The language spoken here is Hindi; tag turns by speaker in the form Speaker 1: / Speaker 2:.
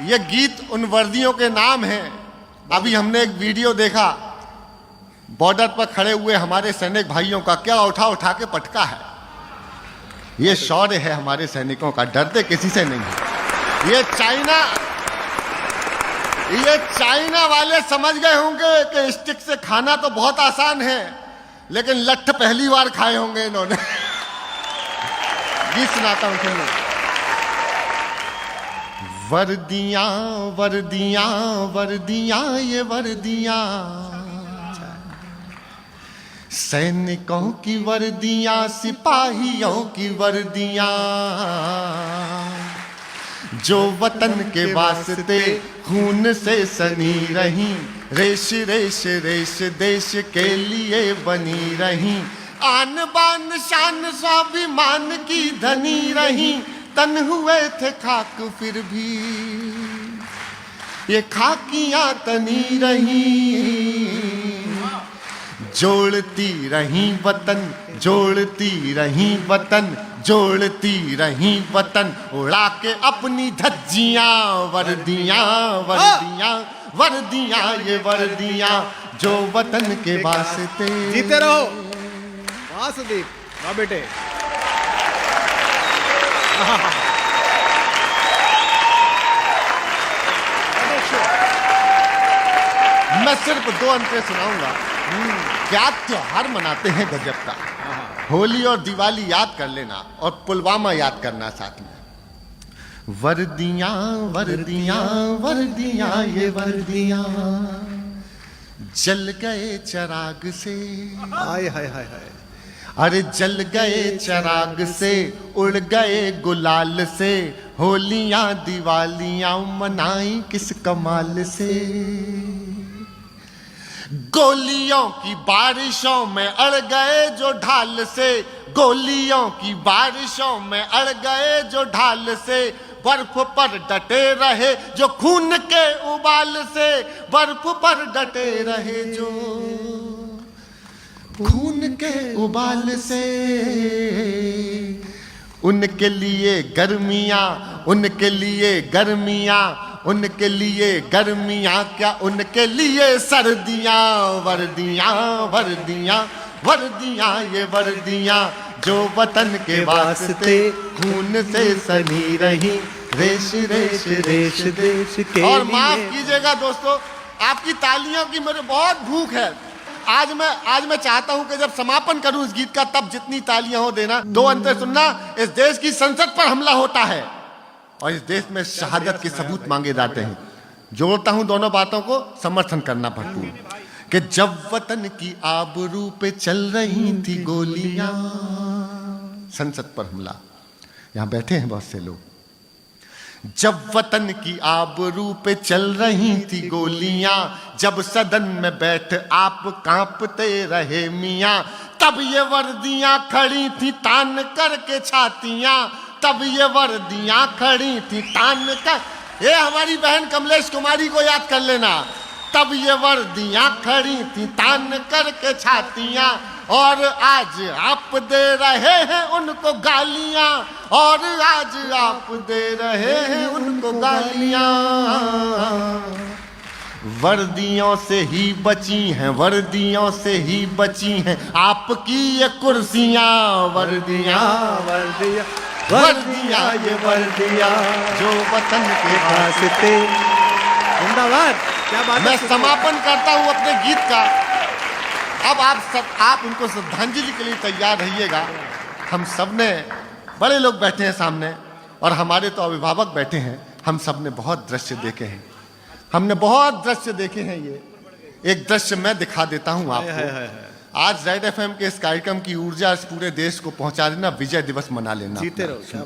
Speaker 1: ये गीत उन वर्दियों के नाम हैं। अभी हमने एक वीडियो देखा, बॉर्डर पर खड़े हुए हमारे सैनिक भाइयों का क्या उठा उठा के पटका है। ये शौर्य है हमारे सैनिकों का, डरते किसी से नहीं है। ये चाइना वाले समझ गए होंगे कि स्टिक से खाना तो बहुत आसान है, लेकिन लट्ठ पहली बार खाए होंगे इन्होंने। गीत सुनाता हूं, सुनिए। वर्दियां वर्दियां वर्दियां ये वर्दियां, सैनिकों की वर्दियां, सिपाहियों की वर्दियां, जो वतन के वास्ते खून से सनी रही, रेश रेश रेश देश के लिए बनी रही, आन बान शान स्वाभिमान की धनी रही, तन हुए थे खाक फिर भी ये खाकियां तनी रही, जोड़ती रही वतन, जोड़ती रही वतन, जोड़ती रही वतन, उड़ा के अपनी धज्जियां, वर्दियां वर्दियां वर्दियां ये वर्दियां, जो वतन के वास्ते।
Speaker 2: जीते रहो वाह सुदीप, वाह बेटे।
Speaker 1: मैं सिर्फ 2 अंतरे सुनाऊंगा। क्या त्योहार मनाते हैं गजब का। होली और दिवाली याद कर लेना, और पुलवामा याद करना साथ में। वर्दियां वर्दियां वर्दियां ये वर्दियां, जल गए चराग से,
Speaker 2: हाय हाय हाय हाय,
Speaker 1: अरे जल गए चराग से, उड़ गए गुलाल से, होलियां दिवालियां मनाई किस कमाल से। गोलियों की बारिशों में अड़ गए जो ढाल से, गोलियों की बारिशों में अड़ गए जो ढाल से, बर्फ पर डटे रहे जो खून के उबाल से, बर्फ पर डटे रहे जो खून के उबाल से। उनके लिए गर्मियां, उनके लिए गर्मियां, उनके लिए गर्मियां, क्या उनके लिए सर्दियां, वर्दियां वर्दियां वर्दियां ये वर्दियां, जो वतन के वास्ते खून से सनी रही, रेश रेश रेश देश के। और माफ कीजिएगा दोस्तों, आपकी तालियों की मुझे बहुत भूख है। आज मैं चाहता हूं कि जब समापन करूं इस गीत का, तब जितनी तालियां हो देना। 2 अंतर सुनना। इस देश की संसद पर हमला होता है और इस देश में शहादत के सबूत मांगे जाते हैं। जोड़ता हूं दोनों बातों को, समर्थन करना भरपूर। कि जब वतन की आबरू पे चल रही थी गोलियां, संसद पर हमला, यहां बैठे हैं बहुत से लोग। जब वतन की आबरू पे चल रही थी गोलियां, जब सदन में बैठ आप कांपते रहे मियां, तब ये वर्दियां खड़ी थी तान करके छातियां, तब ये वर्दियां खड़ी थी तान कर। ये हमारी बहन कमलेश कुमारी को याद कर लेना। तब ये वर्दियां खड़ी थी तान करके छातियां, और आज आप दे रहे हैं उनको गालियां, और आज आप दे रहे हैं उनको गालियां। वर्दियों से ही बची हैं, वर्दियों से ही बची हैं आपकी ये कुर्सियां, वर्दियां
Speaker 2: वर्दियां
Speaker 1: वर्दियां ये वर्दियां, जो वतन के वास्ते।
Speaker 2: जिंदाबाद। क्या बात है।
Speaker 1: मैं समापन करता हूं अपने गीत का। अब आप उनको श्रद्धांजलि के लिए तैयार रहिएगा। हम सब ने, बड़े लोग बैठे हैं सामने और हमारे तो अभिभावक बैठे हैं, हम सब ने बहुत दृश्य देखे हैं, हमने बहुत दृश्य देखे हैं। ये एक दृश्य मैं दिखा देता हूं आपको। आज रेड एफएम के इस कार्यक्रम की ऊर्जा इस पूरे देश को पहुंचा देना, विजय दिवस मना लेना।
Speaker 2: जीते रहो।